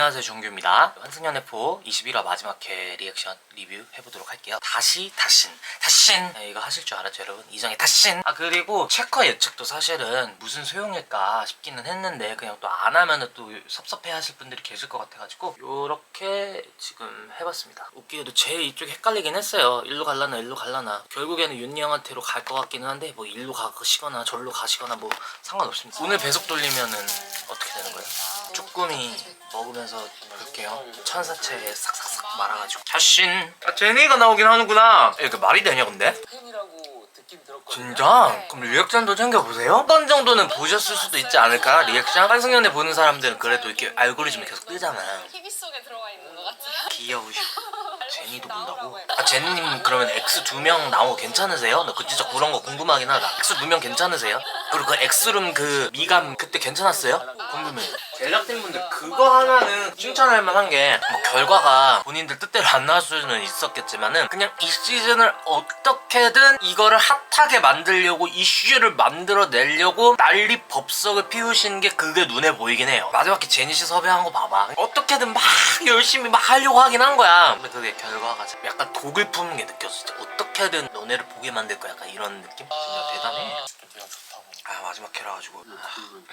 안녕하세요, 종규입니다. 환승연애 포 21화 마지막 회 리액션 리뷰 해보도록 할게요. 다신 네, 이거 하실 줄 알았죠 여러분? 이정의 다신. 그리고 체커 예측도 사실은 무슨 소용일까 싶기는 했는데 그냥 또 안 하면은 또 섭섭해 하실 분들이 계실 것 같아가지고 요렇게 지금 해봤습니다. 웃기게도 제 이쪽이 헷갈리긴 했어요. 일로 갈라나 일로 갈라나. 결국에는 윤리 형한테로 갈 것 같기는 한데 뭐 일로 가시거나 절로 가시거나 뭐 상관없습니다. 오늘 배속 돌리면은 어떻게 되는 거예요? 쭈꾸미 먹으면서 볼게요. 천사채 싹싹싹 말아가지고. 자신. 제니가 나오긴 하는구나. 이게 말이 되냐 근데? 팬이라고 듣긴 들었거든요. 진짜? 그럼 리액션도 챙겨보세요? 어떤 정도는 보셨을 수도 있지 않을까? 리액션? 환승연애 보는 사람들은 그래도 이렇게 알고리즘이 계속 뜨잖아. TV 속에 들어가 있는 것 같아요. 귀여우셔. 제니도 본다고? 제니님 그러면 X 2명 나오고 괜찮으세요? 나 그 진짜 그런 거 궁금하긴 하다. X 2명 괜찮으세요? 그리고 그 X룸 그 미감 그때 괜찮았어요? 궁금해. 제작진분들 그거 하나는 칭찬할 만한 게 뭐 결과가 본인들 뜻대로 안 나올 수는 있었겠지만은 그냥 이 시즌을 어떻게든 이거를 핫하게 만들려고 이슈를 만들어내려고 난리 법석을 피우신 게 그게 눈에 보이긴 해요. 마지막에 제니씨 섭외한 거 봐봐. 어떻게든 막 열심히 막 하려고 하긴 한 거야. 근데 그게 결과가 약간 독을 품은 게 느꼈어. 진짜 어떻게든 너네를 보게 만들 거야. 약간 이런 느낌? 진짜 대단해. 그냥 좋다고. 마지막 회라 가지고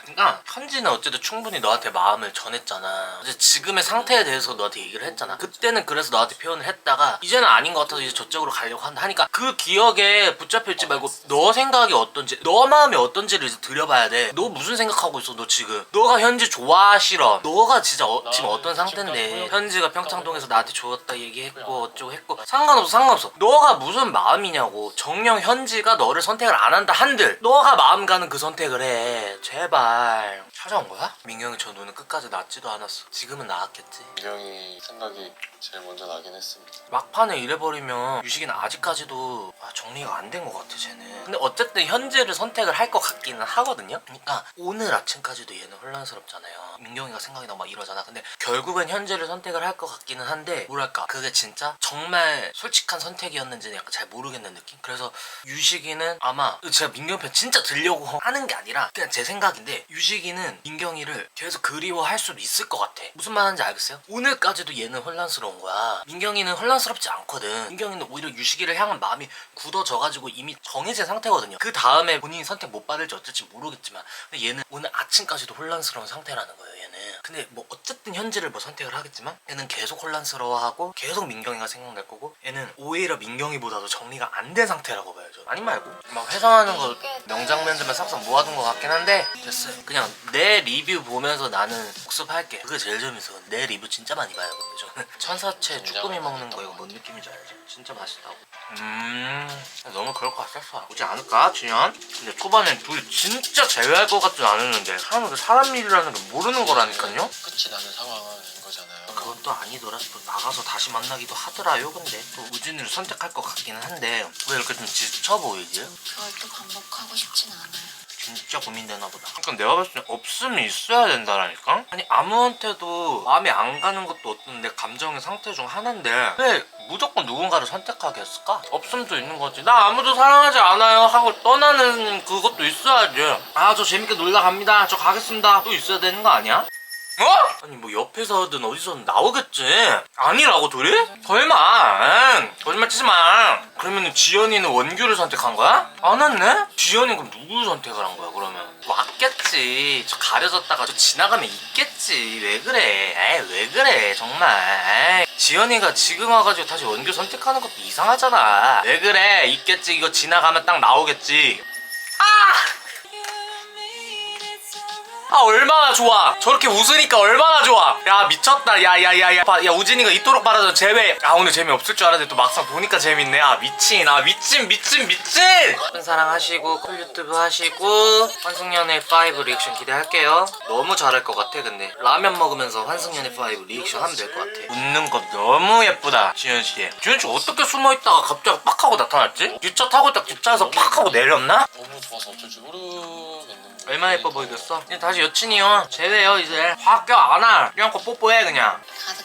그러니까 현지는 어쨌든 충분히 너한테 마음을 전했잖아. 이제 지금의 상태에 대해서 너한테 얘기를 했잖아. 그때는 그래서 너한테 표현을 했다가 이제는 아닌 것 같아서 이제 저쪽으로 가려고 한다 하니까 그 기억에 붙잡혀 있지 말고 너 생각이 어떤지 너 마음이 어떤지를 이제 들여봐야 돼. 너 무슨 생각하고 있어 너 지금. 너가 현지 좋아 싫어. 너가 진짜 지금 어떤 상태인데 현지가 평창동에서 나한테 좋았다 얘기했고 어쩌고 했고 상관없어. 너가 무슨 마음이냐고. 정녕 현지가 너를 선택을 안 한다 한들 너가 마음 가는 그 선택을 해. 제발. 찾아온 거야? 민경이 저 눈은 끝까지 낫지도 않았어. 지금은 나았겠지. 민경이 생각이 제일 먼저 나긴 했습니다. 막판에 이래버리면 유식이는 아직까지도 정리가 안 된 것 같아 쟤는. 근데 어쨌든 현재를 선택을 할 것 같기는 하거든요. 그러니까 오늘 아침까지도 얘는 혼란스럽잖아요. 민경이가 생각이 나고 막 이러잖아. 근데 결국엔 현재를 선택을 할 것 같기는 한데 뭐랄까 그게 진짜 정말 솔직한 선택이었는지는 약간 잘 모르겠는 느낌? 그래서 유식이는 아마 제가 민경이 편 진짜 들려고 하는 게 아니라 그냥 제 생각인데 유식이는 민경이를 계속 그리워할 수도 있을 것 같아. 무슨 말 하는지 알겠어요? 오늘까지도 얘는 혼란스러운 거야. 민경이는 혼란스럽지 않거든. 민경이는 오히려 유식이를 향한 마음이 굳어져가지고 이미 정해진 상태거든요. 그 다음에 본인이 선택 못 받을지 어쩔지 모르겠지만 근데 얘는 오늘 아침까지도 혼란스러운 상태라는 거예요. 얘는. 근데 뭐 어쨌든 현지를 뭐 선택을 하겠지만 얘는 계속 혼란스러워하고 계속 민경이가 생각날 거고 얘는 오히려 민경이보다도 정리가 안 된 상태라고 봐야죠. 아니 말고 막 회상하는 거 명장면들만 싹싹 모아둔 것 같긴 한데 됐어요. 그냥 내 리뷰 보면서 나는 복습할게. 그게 제일 재밌어. 내 리뷰 진짜 많이 봐요. 근데 저는 천사채 쭈꾸미 먹는 거 이거 뭔 느낌인지 알지? 진짜 맛있다고. 너무 그럴 것 같았어. 오지 않을까 준현? 근데 초반엔 둘이 진짜 제외할 것 같진 않았는데 사람 일이라는 게 모르는 거라니까요? 끝이 나는 상황인 거잖아요. 그건 또 아니더라. 또 나가서 다시 만나기도 하더라요. 근데 또 우진이를 선택할 것 같기는 한데 왜 이렇게 좀 지쳐 보이지? 그걸 또 반복하고 싶진 않아요. 진짜 고민되나 보다. 그러니까 내가 봤을 때 없으면 있어야 된다라니까? 아니 아무한테도 마음이 안 가는 것도 어떤 내 감정의 상태 중 하나인데 왜 무조건 누군가를 선택하게 했을까? 없으면 또 있는 거지. 나 아무도 사랑하지 않아요 하고 떠나는 그것도 있어야지. 저 재밌게 놀다 갑니다. 저 가겠습니다. 또 있어야 되는 거 아니야? 아니 뭐 옆에서든 어디서든 나오겠지. 아니라고 둘이? 설마. 거짓말 치지 마. 그러면은 지연이는 원규를 선택한 거야? 안 왔네? 지연이 그럼 누구 선택을 한 거야 그러면? 왔겠지. 저 가려졌다가 저 지나가면 있겠지. 왜 그래? 왜 그래 정말. 지연이가 지금 와가지고 다시 원규 선택하는 것도 이상하잖아. 왜 그래? 있겠지. 이거 지나가면 딱 나오겠지. 얼마나 좋아. 저렇게 웃으니까 얼마나 좋아. 야 미쳤다. 야 우진이가 이토록 바라던 제외. 오늘 재미없을 줄 알았는데 또 막상 보니까 재밌네. 미친. 미친. 큰 사랑 하시고 쿨 유튜브 하시고 환승연애 5 리액션 기대할게요. 너무 잘할 것 같아. 근데 라면 먹으면서 환승연애 5 리액션 하면 될 것 같아. 웃는 거 너무 예쁘다. 지현씨 어떻게 숨어있다가 갑자기 팍 하고 나타났지? 유차 타고 딱 뒷차에서 팍 하고 내렸나? 너무 좋아서 어쩔 줄 모르겠는데. 얼마나 예뻐 보이겠어? 이제 다시 여친이요. 제외요 이제. 확 껴 안아. 껴안고 뽀뽀해 그냥. 가득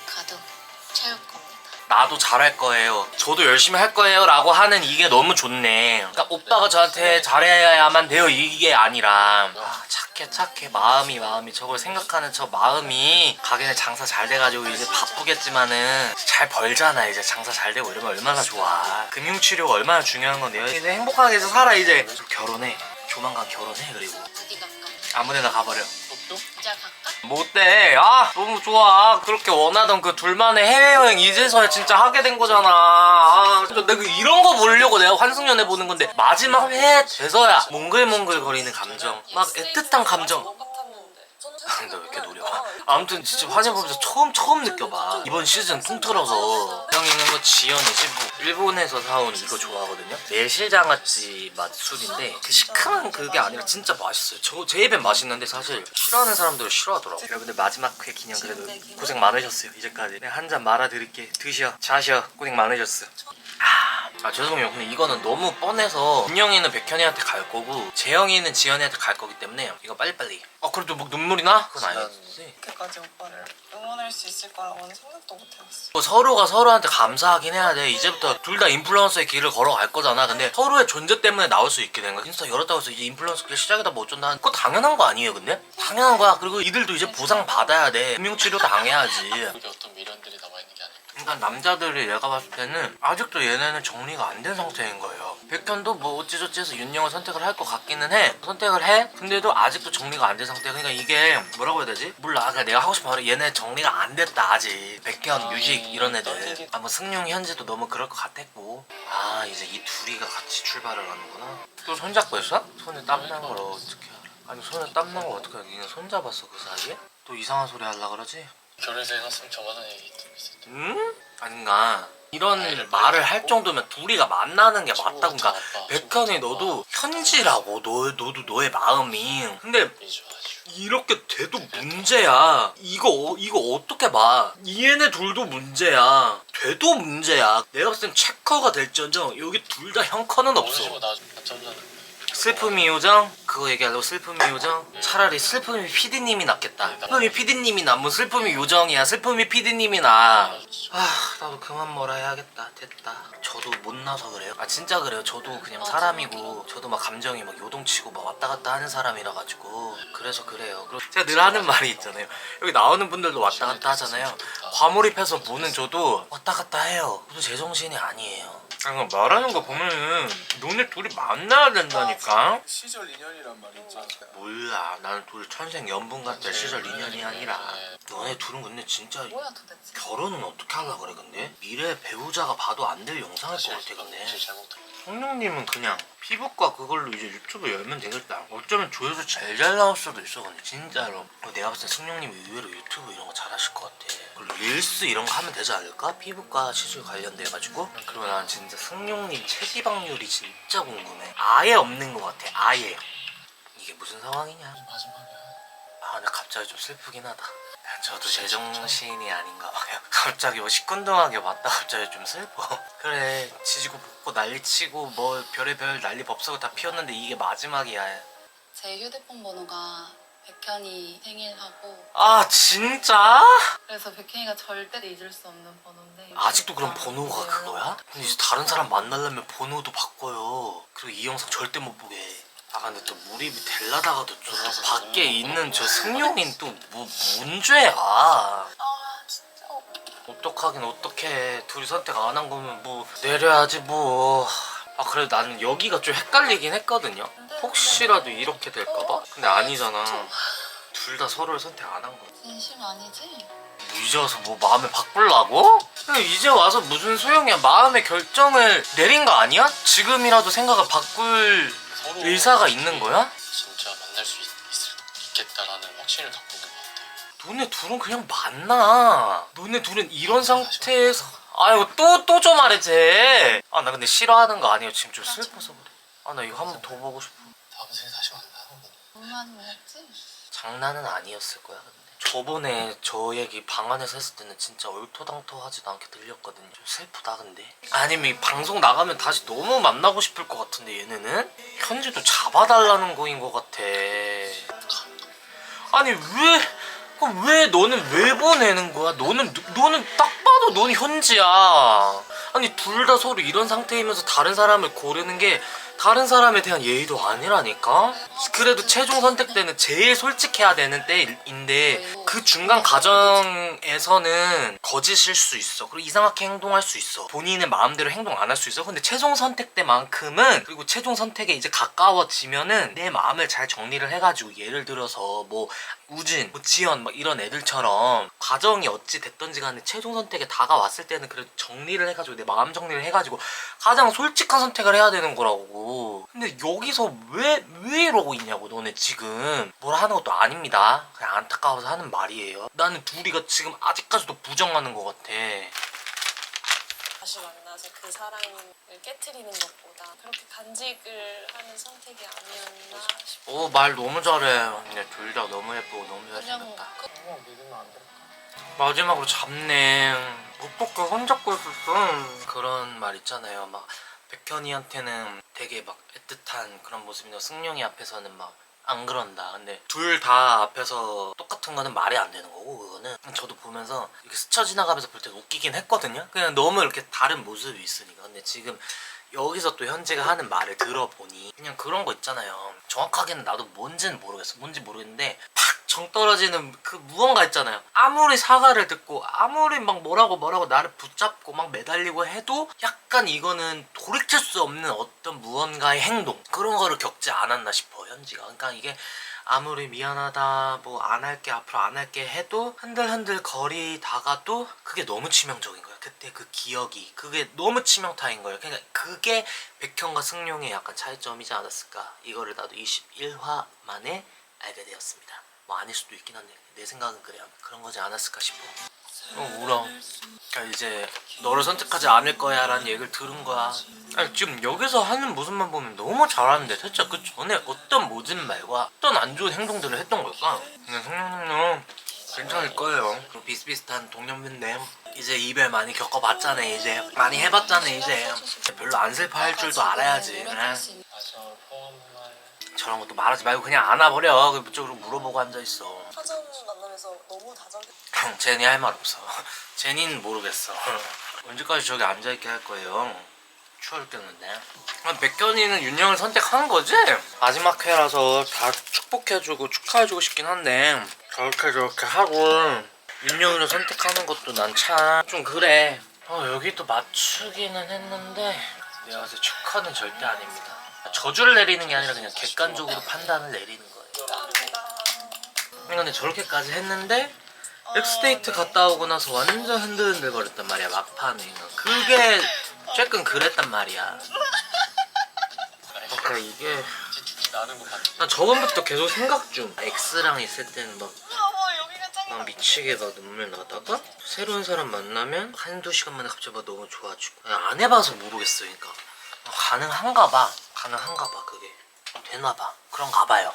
채울 겁니다. 나도 잘할 거예요. 저도 열심히 할 거예요 라고 하는 이게 너무 좋네. 그러니까 오빠가 저한테 잘해야만 돼요 이게 아니라 착 착해 마음이 저걸 생각하는 저 마음이 가게는 장사 잘 돼가지고 이제 바쁘겠지만은 잘 벌잖아. 이제 장사 잘 되고 이러면 얼마나 좋아. 금융치료가 얼마나 중요한 건데요. 이제 행복하게 이제 살아. 이제 결혼해. 조만간 결혼해. 그리고 어디 갈까? 아무데나 가버려. 도쿄? 진짜 갈까? 뭐 어때? 아 너무 좋아. 그렇게 원하던 그 둘만의 해외여행 이제서야 진짜 하게 된 거잖아. 아 진짜 내가 이런 거 보려고 내가 환승연애 보는 건데 마지막 회 돼서야 몽글몽글거리는 감정, 막 애틋한 감정. 근데 왜 이렇게 노려? 아무튼 진짜 화장 보면서 처음 느껴봐. 이번 시즌 통틀어서 형이는 뭐 지연이지 뭐. 일본에서 사온 이거 좋아하거든요. 매실장아찌 맛 술인데 그 시큼한 그게 아니라 진짜 맛있어요. 제 입엔 맛있는데 사실 싫어하는 사람들은 싫어하더라고. 여러분들 마지막 회 기념 그래도 고생 많으셨어요. 이제까지 내가 한 잔 말아드릴게. 드셔 자셔. 고생 많으셨어. 아 죄송해요. 근데 이거는 너무 뻔해서 민영이는 백현이한테 갈 거고 재영이는 지연이한테 갈 거기 때문에 이거 빨리빨리. 아 그래도 막 눈물이 나? 그건 아니지. 그렇게까지 오빠를 응원할 수 있을 거라고는 생각도 못 해봤어. 뭐 서로가 서로한테 감사하긴 해야 돼. 이제부터 둘 다 인플루언서의 길을 걸어갈 거잖아. 근데 서로의 존재 때문에 나올 수 있게 된 거야. 인스타 열었다고 해서 이제 인플루언서 길 시작이다 뭐 어쩐다. 그거 당연한 거 아니에요 근데? 당연한 거야. 그리고 이들도 이제 보상 받아야 돼. 금융치료 당해야지. 그게 어떤 미련들이 남아있는 게 아닐까. 그러니까 남자들이 내가 봤을 때는 아직도 얘네는 정리가 안 된 상태인 거예요. 백현도 뭐 어찌저찌 해서 윤영을 선택을 할 것 같기는 해. 선택을 해? 근데도 아직도 정리가 안 된 상태야. 그러니까 이게 뭐라고 해야 되지? 몰라. 그냥 내가 하고 싶은 말은 얘네 정리가 안 됐다 아직. 백현, 유식 이런 애들. 아 뭐 승용, 현지도 너무 그럴 것 같았고. 아 이제 이 둘이가 같이 출발을 하는구나. 또 손잡고 했어? 손에 땀 난 걸 어떻게 알아? 아니 손에 땀 난 걸 어떻게 알아? 니는 손잡았어 그 사이에? 또 이상한 소리 하려 그러지? 결혼해서 해놨으면 저만한 얘기 좀 있을 텐데. 응? 아닌가 이런 말을 할 정도면 둘이가 만나는 게 맞다고. 그러니까 백현이 너도 현지라고 너도 너의 마음이. 근데 이렇게 돼도 문제야. 이거 어떻게 봐. 얘네 둘도 문제야. 돼도 문제야. 내가 봤을 땐 체커가 될지언정 여기 둘 다 형커는 없어. 슬픔이 요정? 그거 얘기하려고 슬픔이 요정? 차라리 슬픔이 PD님이 낫겠다. 슬픔이 PD님이 나. 뭐 슬픔이 요정이야. 슬픔이 PD님이 나. 아 나도 그만 뭐라 해야겠다. 됐다. 저도 못나서 그래요. 아 진짜 그래요. 저도 그냥 사람이고 저도 막 감정이 막 요동치고 막 왔다 갔다 하는 사람이라 가지고 그래서 그래요. 그리고 제가 늘 하는 말이 있잖아요. 여기 나오는 분들도 왔다 갔다 하잖아요. 과몰입해서 보는 저도 왔다 갔다 해요. 저도 제정신이 아니에요. 그러니까 말하는 거 보면은 너네 둘이 만나야 된다니까. 시절 인연이란 말이 있잖아. 몰라. 나는 둘이 천생연분 같아. 시절 인연이 아니라. 너네 둘은 근데 진짜 뭐야 도대체? 결혼은 어떻게 하려고 그래 근데? 미래 배우자가 봐도 안 될 영상일 것 같아 근데. 성룡님은 그냥 피부과 그걸로 이제 유튜브 열면 되겠다. 어쩌면 조회수 제일 잘 나올 수도 있어 근데 진짜로. 내가 봤을 때 성룡님이 의외로 유튜브 이런 거 잘하실 것 같아. 그리고 릴스 이런 거 하면 되지 않을까? 피부과 시술 관련돼가지고. 그리고 난 진짜 성룡님 체지방률이 진짜 궁금해. 아예 없는 것 같아. 아예. 이게 무슨 상황이냐? 마지막이야. 아 근데 갑자기 좀 슬프긴 하다. 저도 제정신이 아닌가 봐요. 갑자기 뭐 시큰둥하게 왔다 갑자기 좀 슬퍼. 그래 지지고 볶고 난리치고 뭐 별의별 난리 법석을 다 피웠는데 이게 마지막이야. 제 휴대폰 번호가 백현이 생일하고 아 진짜? 그래서 백현이가 절대 잊을 수 없는 번호인데 아직도 그럼 번호가 그거야? 근데 이제 다른 사람 만나려면 번호도 바꿔요. 그리고 이 영상 절대 못 보게 해. 아 근데 또 몰입이 될라다가도 또 밖에 있는 저 승용인 또 뭐 문제야. 아 진짜 어떡하긴 어떡해. 둘이 선택 안 한 거면 뭐 내려야지 뭐. 아 그래도 나는 여기가 좀 헷갈리긴 했거든요. 혹시라도 이렇게 될까봐? 근데 아니잖아. 둘 다 서로를 선택 안 한 거야. 진심 아니지? 이제 와서 뭐 마음을 바꾸려고? 이제 와서 무슨 소용이야. 마음의 결정을 내린 거 아니야? 지금이라도 생각을 바꿀 의사가 있는 거야? 진짜 만날 수 있겠다라는 확신을 갖고 있는 것 같아요. 너네 둘은 그냥 만나. 너네 둘은 이런 상태에서. 아이고 또 좀 말해제. 아 나 근데 싫어하는 거 아니에요. 지금 좀 슬퍼서 그래. 아 나 이거 한 번 더 보고 싶어. 밤새 다시 만나는 거네. 너무하는 거였지? 장난은 아니었을 거야 근데. 저번에 저 얘기 방 안에서 했을 때는 진짜 얼토당토하지도 않게 들렸거든요. 좀 슬프다 근데. 아니면 이 방송 나가면 다시 너무 만나고 싶을 것 같은데 얘네는? 현지도 잡아달라는 거인 것 같아. 아니 왜 너는 왜 보내는 거야? 너는 딱 봐도 넌 현지야. 아니 둘 다 서로 이런 상태이면서 다른 사람을 고르는 게 다른 사람에 대한 예의도 아니라니까. 그래도 최종 선택 때는 제일 솔직해야 되는 때인데 그 중간 과정에서는 거짓일 수 있어. 그리고 이상하게 행동할 수 있어. 본인의 마음대로 행동 안 할 수 있어. 근데 최종 선택 때만큼은, 그리고 최종 선택에 이제 가까워지면은 내 마음을 잘 정리를 해가지고, 예를 들어서 뭐 우진, 뭐 지연 막 이런 애들처럼 과정이 어찌 됐던지 간에 최종 선택에 다가왔을 때는 그래도 정리를 해가지고, 내 마음 정리를 해가지고 가장 솔직한 선택을 해야 되는 거라고. 근데 여기서 왜 이러고 있냐고. 너네 지금 뭐라 하는 것도 아닙니다. 그냥 안타까워서 하는 말이에요. 나는 둘이가 지금 아직까지도 부정하는 것 같아. 다시 만나서 그 사랑을 깨트리는 것보다 그렇게 간직을 하는 선택이 아니었나 싶어. 오, 말 너무 잘해. 근데 둘 다 너무 예쁘고 너무 그냥 잘생겼다. 그냥 믿으면 안 될까? 마지막으로 잡네. 어떻게 혼잡고 있었어? 그런 말 있잖아요. 막 백현이한테는 되게 막 애틋한 그런 모습인데 승룡이 앞에서는 막 안 그런다. 근데 둘 다 앞에서 똑같은 거는 말이 안 되는 거고, 그거는 저도 보면서 이렇게 스쳐 지나가면서 볼 때 웃기긴 했거든요. 그냥 너무 이렇게 다른 모습이 있으니까. 근데 지금 여기서 또 현재가 하는 말을 들어보니 그냥 그런 거 있잖아요. 정확하게는 나도 뭔지 모르겠는데 팍 정 떨어지는 그 무언가 있잖아요. 아무리 사과를 듣고 아무리 막 뭐라고 나를 붙잡고 막 매달리고 해도 약간 이거는 돌이킬 수 없는 어떤 무언가의 행동, 그런 거를 겪지 않았나 싶어, 현지가. 그러니까 이게 아무리 미안하다, 뭐 안 할게, 앞으로 안 할게 해도 흔들흔들 거리다가도 그게 너무 치명적인 거야. 그때 그 기억이, 그게 너무 치명타인 거예요. 그러니까 그게 백현과 승룡의 약간 차이점이지 않았을까. 이거를 나도 21화 만에 알게 되었습니다. 뭐 아닐 수도 있긴 한데 내 생각은 그래요. 그런 거지 않았을까 싶어. 울어. 그러니까 이제 너를 선택하지 않을 거야 라는 얘기를 들은 거야. 아니, 지금 여기서 하는 모습만 보면 너무 잘하는데 대체 그 전에 어떤 모진 말과 어떤 안 좋은 행동들을 했던 걸까? 근데 성룡님은 괜찮을 거예요. 그리고 비슷비슷한 동년배인데 이제 이별 많이 겪어봤잖아. 이제 많이 해봤잖아. 이제 별로 안 슬퍼할 줄도 알아야지. 그래. 맞아, 포함말. 저런 것도 말하지 말고 그냥 안아버려. 그쪽으로 물어보고 앉아있어. 사전 만나면서 너무 다정해. 제니 할 말 없어. 제니는 모르겠어. 언제까지 저기 앉아있게 할 거예요? 추워 죽겠는데. 백현이는 윤영을 선택한 거지? 마지막 회라서 다 축복해주고 축하해주고 싶긴 한데 저렇게 하고 윤영이를 선택하는 것도 난 참 좀 그래. 여기 또 맞추기는 했는데 내가 봤을 때 축하는 절대 아닙니다. 저주를 내리는 게 아니라 그냥 객관적으로 판단을 내리는 거예요. 근데 저렇게까지 했는데 엑스데이트 갔다 오고 나서 완전 흔들흔들 거렸단 말이야, 막판에. 그게 조금 그랬단 말이야. 그러니까 이게 나는 거 같아. 난 저번부터 계속 생각 중. X랑 있을 때는 막 여기가 짱이다. 막 미치게 막 눈물 나다가 새로운 사람 만나면 한두 시간 만에 갑자기 막 너무 좋아지고. 안 해봐서 모르겠어. 그러니까 가능한가 봐 그게. 되나봐. 그런가 봐요.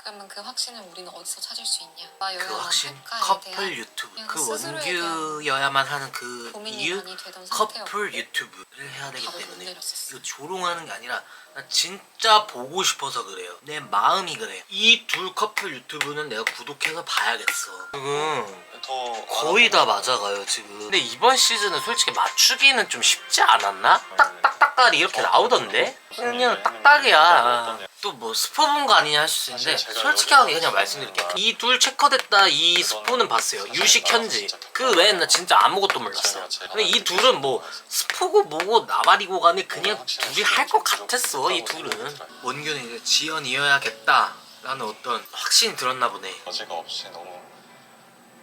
그러면 그 확신을 우리는 어디서 찾을 수 있냐? 나 그 여행을 확신 할까에 커플 대한 유튜브, 그냥 그 스스로에 대한 원규여야만 하는 그 고민이 이유 많이 되던 상태였고 커플 유튜브를 해야 되기 답을 못 때문에. 내렸었어. 이거 조롱하는 게 아니라 나 진짜 보고 싶어서 그래요. 내 마음이 그래. 이 둘 커플 유튜브는 내가 구독해서 봐야겠어. 지금 더 거의 다 맞아가요 지금. 근데 이번 시즌은 솔직히 맞추기는 좀 쉽지 않았나? 딱딱딱깔이 이렇게 나오던데? 그냥 딱딱이야. 또 뭐 스포 본 거 아니냐 하실 수 있는데 솔직하게 그냥 말씀드릴게요. 이 둘 체커됐다 이 스포는 봤어요. 유식 현지. 그 외엔 나 진짜 아무것도 몰랐어. 근데 이 둘은 뭐 스포고 뭐고 나발이고 간에 그냥 둘이 할 것 같았어. 이 둘은. 원규는 이제 지연이어야겠다 라는 어떤 확신이 들었나 보네. 여지가 없이 너무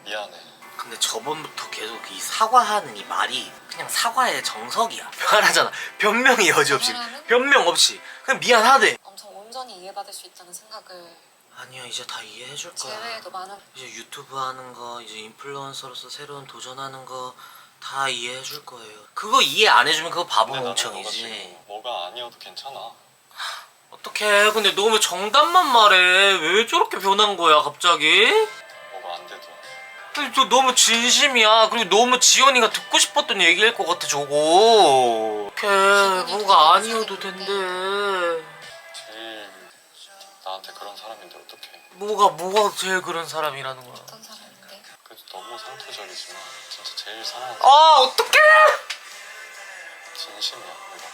미안해. 근데 저번부터 계속 이 사과하는 이 말이 그냥 사과의 정석이야. 말하잖아. 변명이 여지없이. 변명 없이. 그냥 미안하대. 엄청 온전히 이해받을 수 있다는 생각을 아니야, 이제 다 이해해줄 거야. 제외에도 많은 이제 유튜브 하는 거, 이제 인플루언서로서 새로운 도전하는 거 다 이해해줄 거예요. 그거 이해 안 해주면 그거 바보 근데 나는 너가 멍청이지. 지금 뭐가 아니어도 괜찮아. 어떡해. 근데 너무 정답만 말해. 왜 저렇게 변한 거야 갑자기? 뭐가 안 돼도. 아니, 저 너무 진심이야. 그리고 너무 지연이가 듣고 싶었던 얘기일 것 같아 저거. 어떡해. 뭐가 아니어도 된대. 제일 나한테 그런 사람인데 어떡해. 뭐가 제일 그런 사람이라는 거야. 어떤 사람인데 그래도 너무 상투적이지만 진짜 제일 사랑하는 아 어떡해. 진심이야 내가.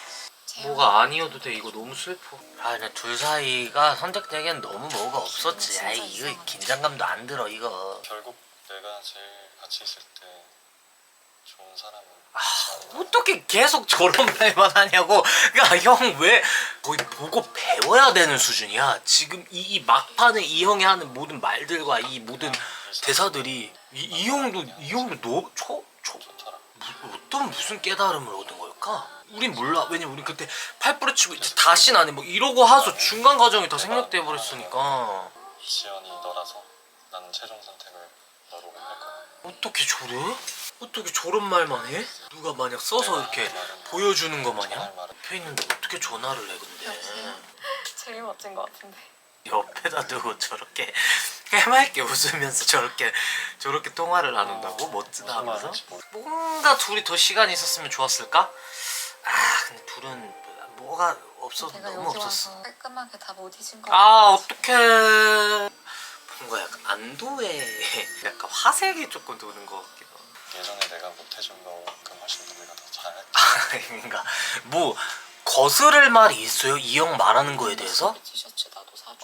주세요. 뭐가 아니어도 돼. 이거 너무 슬퍼. 아 근데 둘 사이가 선택되기엔 너무 뭐가 없었지. 진짜 아이 이거 이상하네. 긴장감도 안 들어 이거. 결국 내가 제일 같이 있을 때 좋은 사람은 어떻게 계속 저런 말만 하냐고. 그러니까 형 왜 거의 보고 배워야 되는 수준이야. 지금 이 막판에 이 형이 하는 모든 말들과 이 모든 대사들이 이 형도 좋더라. 어떤 무슨 깨달음을 얻은 걸까? 우린 몰라. 왜냐면 우린 그때 팔 부러치고 이제 다시 나네 뭐 이러고 하서 중간 과정이 다 생략돼 버렸으니까. 지연이 너라서 나는 최종 선택을 너로 할 거야. 어떻게 저래? 어떻게 저런 말만 해? 누가 만약 써서 이렇게 보여주는 거 마냥? 옆에 있는데 어떻게 전화를 해 근데. 제일 멋진 것 같은데. 옆에다 두고 저렇게 해맑게 웃으면서 저렇게 통화를 나눈다고? 멋지다 하면서? 뭔가 둘이 더 시간이 있었으면 좋았을까? 아 근데 둘은 뭐가 없어서 제가 너무 여기 없었어. 와서 깔끔하게 다 못 잊은 거. 아 어떡해. 뭔가 약간 안도에 약간 화색이 조금 도는 것 같기도 하고. 예전에 내가 못해준 거만큼 훨씬 더 내가 더 잘할게. 그러니까 뭐 거스를 말이 있어요? 이 형 말하는 거에 대해서? 티셔츠 나도 사줘.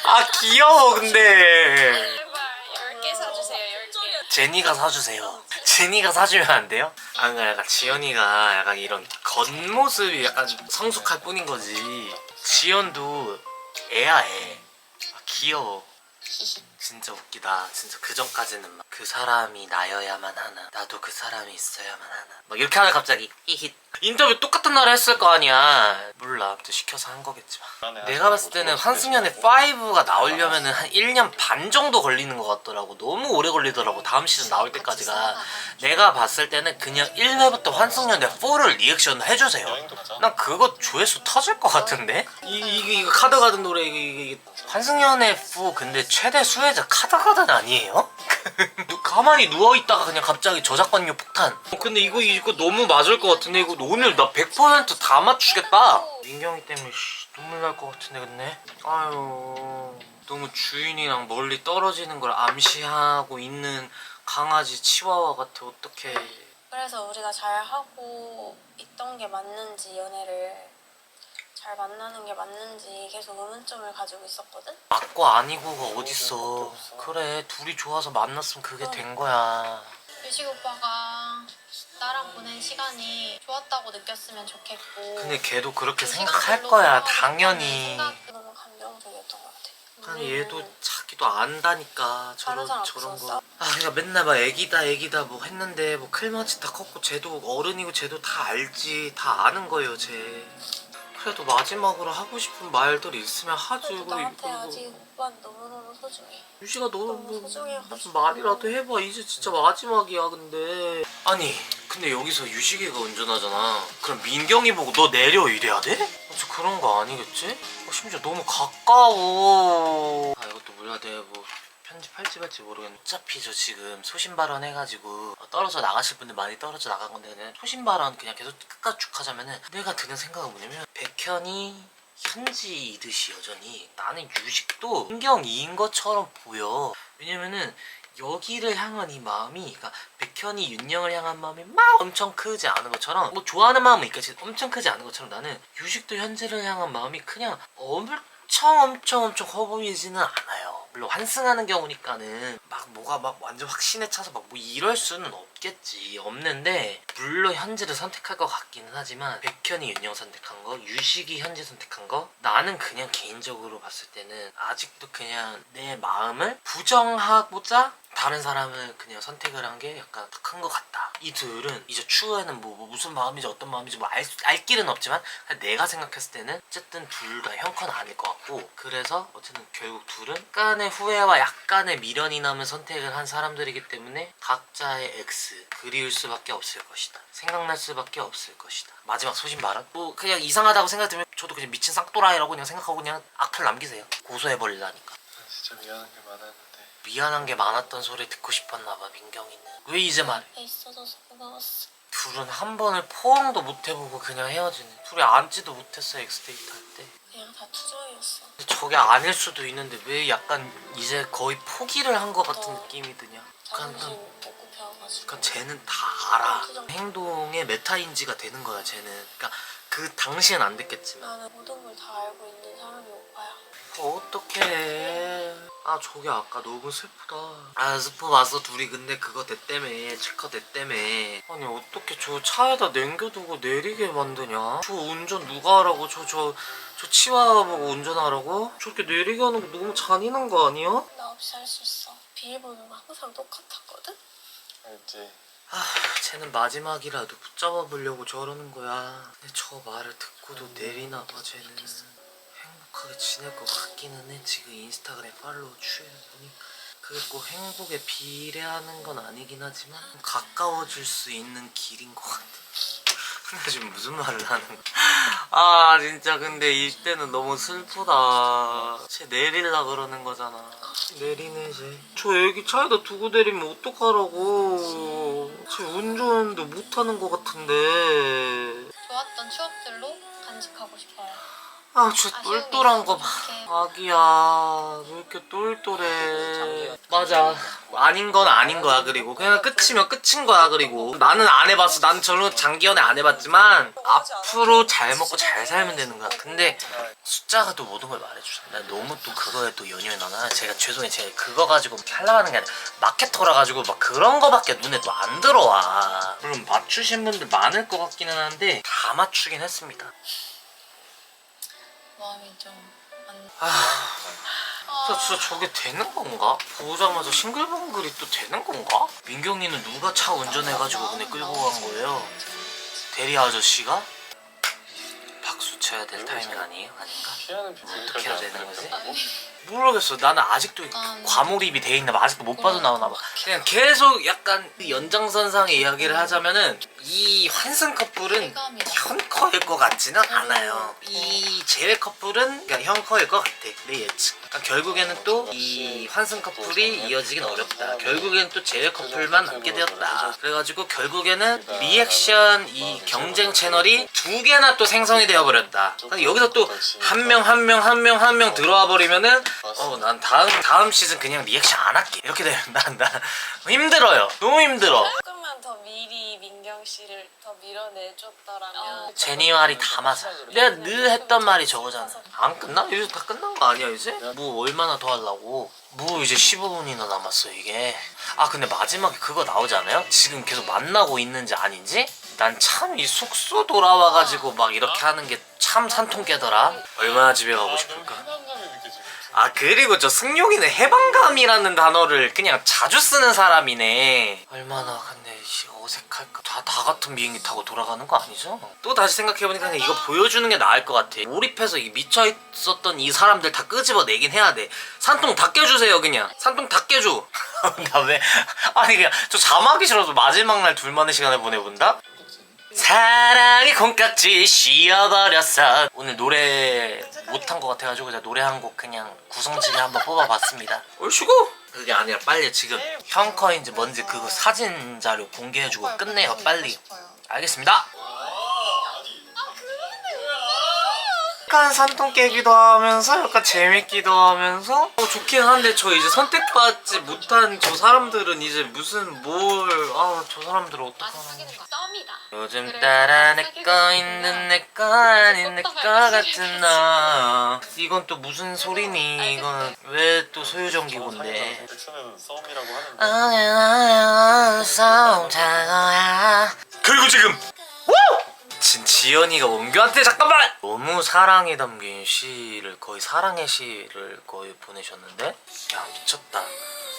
아 귀여워 근데. 제발 10개 사주세요. 10개. 제니가 사주세요. 제니가 사주면 안 돼요? 아 그러니까 약간 지연이가 약간 이런 겉모습이 약간 성숙할 뿐인 거지. 지연도 애야 애. 아, 귀여워. 진짜 웃기다. 진짜 그 전까지는 막 그 사람이 나여야만 하나, 나도 그 사람이 있어야만 하나, 막 이렇게 하다 갑자기 히힛. 인터뷰 똑같은 날 했을 거 아니야. 몰라. 또 시켜서 한 거겠지만. 내가 봤을 때는 환승연의 5가 나오려면은 한 1년 반 정도 걸리는 것 같더라고. 너무 오래 걸리더라고. 다음 시즌 나올 때까지가. 내가 봤을 때는 그냥 1회부터 환승연의 4를 리액션을 해주세요. 여행도 가자. 난 그거 조회수 터질 것 같은데? 이거 카드가든 노래 이게 환승연의 4 근데 최대 수혜자 카드가든 아니에요? 가만히 누워있다가 그냥 갑자기 저작권료 폭탄. 근데 이거 너무 맞을 것 같은데. 이거 오늘 나 100% 다 맞추겠다. 민경이 때문에 눈물 날 것 같은데 근데. 아유 너무 주인이랑 멀리 떨어지는 걸 암시하고 있는 강아지 치와와 같아. 어떡해. 그래서 우리가 잘 하고 있던 게 맞는지 연애를 잘 만나는 게 맞는지 계속 의문점을 가지고 있었거든? 맞고 아니고가 어딨어. 그래 둘이 좋아서 만났으면 그게 된 거야. 유식 오빠가 나랑 보낸 시간이 좋았다고 느꼈으면 좋겠고. 근데 걔도 그렇게 그 생각할 시간들로 거야 돌아가고 당연히. 싶다는 너무 감정적이었던 것 같아. 아니 얘도 자기도 안다니까 다른 사람 저런 없었어? 거. 아 그러니까 맨날 막 애기다 뭐 했는데 뭐 클마치 다 컸고 쟤도 어른이고 쟤도 다 알지. 다 아는 거예요 쟤. 그래도 마지막으로 하고 싶은 말들이 있으면 하지. 그래도 나한테 아직 오빠는 너무너무 소중해. 유시가 너는 너무 뭐 소중해가지고. 무슨 말이라도 해봐. 이제 진짜 마지막이야 근데. 아니 근데 여기서 유식이가 운전하잖아. 그럼 민경이 보고 너 내려 이래야 돼? 진짜 그런 거 아니겠지? 심지어 너무 가까워. 아 이것도 몰라. 내가 뭐 편집할지 말지 모르겠는데 어차피 저 지금 소신 발언 해가지고 떨어져 나가실 분들 많이 떨어져 나간 건데 그냥 소신 발언 그냥 계속 끝까지 쭉 하자면은 내가 드는 생각은 뭐냐면 백현이 현지이듯이 여전히 나는 유식도 민경이인 것처럼 보여. 왜냐면은 여기를 향한 이 마음이, 그러니까 백현이 윤영을 향한 마음이 막 엄청 크지 않은 것처럼, 뭐 좋아하는 마음은 있겠지, 엄청 크지 않은 것처럼 나는 유식도 현지를 향한 마음이 그냥 엄청 커 보이지는 않아요. 물론 환승하는 경우니까는 막 뭐가 막 완전 확신에 차서 막 뭐 이럴 수는 없겠지. 없는데 물론 현지를 선택할 것 같기는 하지만 백현이 윤영 선택한 거, 유식이 현지 선택한 거, 나는 그냥 개인적으로 봤을 때는 아직도 그냥 내 마음을 부정하고자 다른 사람을 그냥 선택을 한 게 약간 더 큰 것 같다. 이 둘은 이제 추후에는 뭐 무슨 마음인지 어떤 마음인지 뭐 알 길은 없지만 내가 생각했을 때는 어쨌든 둘 다 형컨 아닐 것 같고, 그래서 어쨌든 결국 둘은 약간의 후회와 약간의 미련이 남은 선택을 한 사람들이기 때문에 각자의 X 그리울 수밖에 없을 것이다. 생각날 수밖에 없을 것이다. 마지막 소신 발언? 뭐 그냥 이상하다고 생각되면 저도 그냥 미친 쌍또라이라고 그냥 생각하고 그냥 악플 남기세요. 고소해버리려니까. 진짜 미안한 게 많았는데 미안한 게 많았던 소리 듣고 싶었나봐 민경이는. 왜 이제 말해? 옆에 있어줘서 고마웠어. 둘은 한 번을 포옹도 못 해보고 그냥 헤어지네. 둘이 앉지도 못했어 엑스데이트 할 때. 그냥 다 투정이었어. 근데 저게 아닐 수도 있는데 왜 약간 이제 거의 포기를 한 것 같은 느낌이 드냐. 자존심 못 굽혀가지고. 그러니까 쟤는 다 알아. 행동의 메타인지가 되는 거야 쟤는. 그러니까 그 당시엔 안 됐겠지만. 나는 모든 걸 다 알고 있는 사람이 오빠야. 어떡해. 아 저게 아까 너무 슬프다. 아 스포 왔어 둘이. 근데 그거 됐다며. 체커 됐다며. 아니 어떻게 저 차에다 남겨두고 내리게 만드냐. 저 운전 누가 하라고. 저 치와와 보고 운전하라고? 저렇게 내리게 하는 거 너무 잔인한 거 아니야? 나 없이 할 수 있어. 비밀번호가 항상 똑같았거든? 알지. 아 쟤는 마지막이라도 붙잡아 보려고 저러는 거야. 근데 저 말을 듣고도 내리나 봐. 쟤는 행복하게 지낼 것 같기는 해. 지금 인스타그램 팔로우 추이를 보니까 그게 꼭 행복에 비례하는 건 아니긴 하지만 가까워질 수 있는 길인 것 같아. 근데 지금 무슨 말을 하는 거야? 아 진짜 근데 이때는 너무 슬프다. 쟤 내릴라 그러는 거잖아. 내리네 쟤. 저 여기 차에다 두고 내리면 어떡하라고. 쟤 운전도 못하는 것 같은데. 좋았던 추억들로 간직하고 싶어요. 아, 저 아쉬움이 똘똘한 거 봐. 있어서 아기야, 왜 이렇게 똘똘해. 맞아. 아닌 건 아닌 거야, 그리고. 그냥 끝이면 끝인 거야, 그리고. 나는 안 해봤어. 나는 저런 장기연애 안 해봤지만, 앞으로 잘 먹고 잘 살면 되는 거야. 근데, 숫자가 또 모든 걸 말해주잖아. 나 너무 또 그거에 또 연연해 나나. 제가 죄송해. 제가 그거 가지고 하려고 하는 게 아니라, 마케터라 가지고 막 그런 거밖에 눈에 또 안 들어와. 물론 맞추신 분들 많을 것 같기는 한데, 다 맞추긴 했습니다. 마음이 좀 안... 진짜 저게 되는 건가? 보자마자 싱글벙글이 또 되는 건가? 민경이는 누가 차 운전해가지고 그네 끌고 간 거예요? 대리 아저씨가? 박수 쳐야 될 타이밍 아니에요? 아닌가? 피하는 비밀까지 어떻게 해야 안 되는 거지? 들어가고? 모르겠어. 나는 아직도 과몰입이 돼 있나 봐. 아직도 못 봐도 나오나 봐. 그냥 계속 약간 연장선상의 이야기를 하자면은 이 환승 커플은 현커일 것 같지는 않아요. 이 재회 커플은 그냥 현커일 것 같아. 내 예측. 그러니까 결국에는 또 이 환승 커플이 이어지긴 어렵다. 결국에는 또 재회 커플만 남게 되었다. 그래가지고 결국에는 리액션 이 경쟁 채널이 두 개나 또 생성이 되어버렸다. 그러니까 여기서 또 한 명 들어와 버리면은 난 다음 시즌 그냥 리액션 안 할게. 이렇게 되면 난 힘들어요. 너무 힘들어. 조금만 더 미리 민경 씨를 더 밀어내줬더라면. 제니와리 다 맞아. 내가 늘 했던 말이 저거잖아. 안 끝나? 이제 다 끝난 거 아니야 이제? 뭐 얼마나 더 하려고? 뭐 이제 15분이나 남았어 이게. 아 근데 마지막에 그거 나오지 않아요? 지금 계속 만나고 있는지 아닌지? 난 참 이 숙소 돌아와가지고 막 이렇게 하는 게 참 산통 깨더라. 얼마나 집에 가고 싶을까? 해방감이 느껴지겠지. 아 그리고 저 승용이는 해방감이라는 단어를 그냥 자주 쓰는 사람이네. 얼마나 근데 어색할까. 다 같은 비행기 타고 돌아가는 거 아니죠? 또 다시 생각해보니까 그냥 이거 보여주는 게 나을 것 같아. 몰입해서 미쳐있었던 이 사람들 다 끄집어내긴 해야 돼. 산통 다 깨주세요 그냥. 산통 다 깨줘. 나 왜 아니 그냥 저 잠하기 싫어서 마지막 날 둘만의 시간을 보내본다? 사랑의 콩깍지 씌워버렸어. 오늘 노래 못한 것 같아가지고 제가 노래 한 곡 그냥 구성지게 한번 뽑아봤습니다. 얼씨구! 그게 아니라 빨리 지금 형커인지 뭔지 그거 사진 자료 공개해주고 끝내요 빨리. 알겠습니다. 약간 산통 깨기도 하면서 약간 재밌기도 하면서 좋긴 한데 저 이제 선택받지 못한 저 사람들은 이제 무슨 저 사람들은 많이 어떡하나. 사귀는 거 썸이다. 요즘 그래, 따라 사귀고 내꺼 있는 내꺼 아닌 내꺼 똑똑하게 같은 너. 이건 또 무슨 소리니? 이건 왜 또 소유정기고인데? 엑스는 썸이라고 하는데 그리고 지금 지연이가 원규한테 잠깐만 너무 사랑에 담긴 시를 거의 사랑의 시를 거의 보내셨는데 야 미쳤다.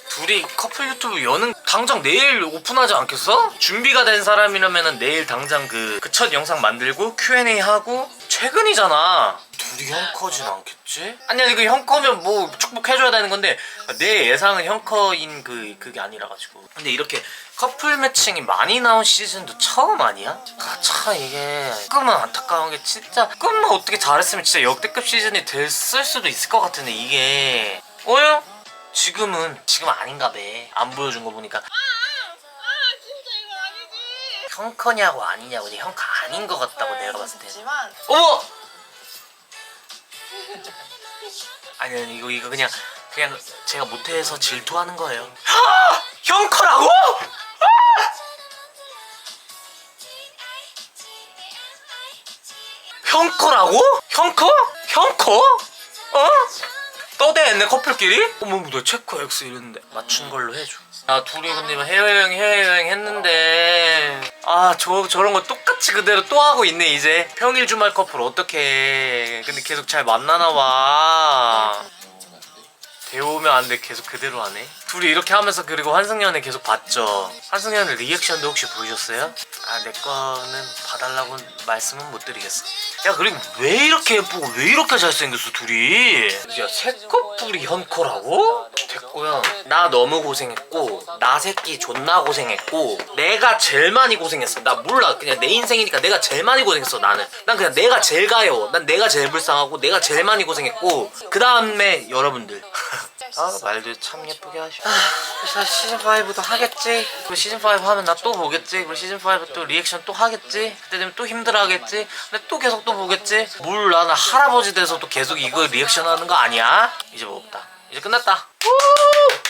둘이 커플 유튜브 여는 당장 내일 오픈하지 않겠어? 준비가 된 사람이라면은 내일 당장 그 첫 영상 만들고 Q&A 하고 최근이잖아. 둘이 형커진 않겠지? 아니야 이거 형커면 뭐 축복해줘야 되는 건데 내 예상은 형커인 그게 아니라 가지고. 근데 이렇게 커플 매칭이 많이 나온 시즌도 처음 아니야? 참 이게 조금은 안타까운 게 진짜 조금만 어떻게 잘했으면 진짜 역대급 시즌이 됐을 수도 있을 것 같은데 이게 지금 아닌가 봐. 안 보여준 거 보니까. 진짜 이거 아니지. 형커냐고 아니냐고. 근데 형커 아닌 것 같다고 내가 봤을 때. 지만 어머! 아니 이거 그냥 제가 못해서 질투하는 거예요. 형커라고? 현커라고? 현커? 현커? 어? 떠대했네 커플끼리? 어머 너 체코 X 이랬는데 맞춘 걸로 해줘. 야 둘이 근데 해외여행 했는데 아 저런 거 똑같이 그대로 또 하고 있네 이제. 평일 주말 커플 어떡해. 근데 계속 잘 만나나 봐. 배우면 안 돼 계속 그대로 하네. 둘이 이렇게 하면서 그리고 환승연애 계속 봤죠. 환승연애 리액션도 혹시 보셨어요? 아 내 거는 봐달라고 말씀은 못 드리겠어. 야 그리고 왜 이렇게 예쁘고 왜 이렇게 잘생겼어 둘이. 야 새 커플이 현커라고? 됐고요. 나 너무 고생했고 나 새끼 존나 고생했고 내가 제일 많이 고생했어. 나 몰라 그냥 내 인생이니까 내가 제일 많이 고생했어. 나는 난 그냥 내가 제일 가요. 난 내가 제일 불쌍하고 내가 제일 많이 고생했고 그 다음에 여러분들 아 말도 참 예쁘게 하셔. 그래서 시즌5도 하겠지. 그리고 시즌5 하면 나 또 보겠지. 그리고 시즌5 또 리액션 또 하겠지. 그때 되면 또 힘들어 하겠지. 근데 또 계속 또 보겠지. 몰라 나 할아버지 돼서 또 계속 이거 리액션 하는 거 아니야? 이제 뭐 없다. 이제 끝났다.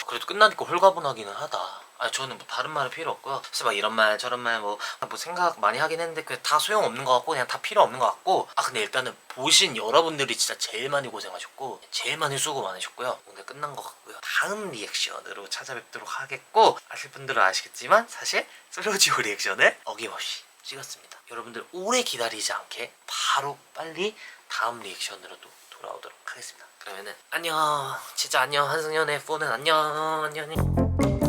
그래도 끝나니까 홀가분하기는 하다. 아니 저는 뭐 다른 말은 필요 없고요. 사실 막 이런 말 저런 말 뭐 생각 많이 하긴 했는데 그냥 다 소용없는 것 같고 그냥 다 필요 없는 것 같고. 아 근데 일단은 보신 여러분들이 진짜 제일 많이 고생하셨고 제일 많이 수고 많으셨고요. 오늘 끝난 것 같고요. 다음 리액션으로 찾아뵙도록 하겠고 아실 분들은 아시겠지만 사실 솔로지오 리액션을 어김없이 찍었습니다. 여러분들 오래 기다리지 않게 바로 빨리 다음 리액션으로도 돌아오도록 하겠습니다. 그러면은 안녕. 진짜 안녕. 한승연의 폰은 안녕. 안녕.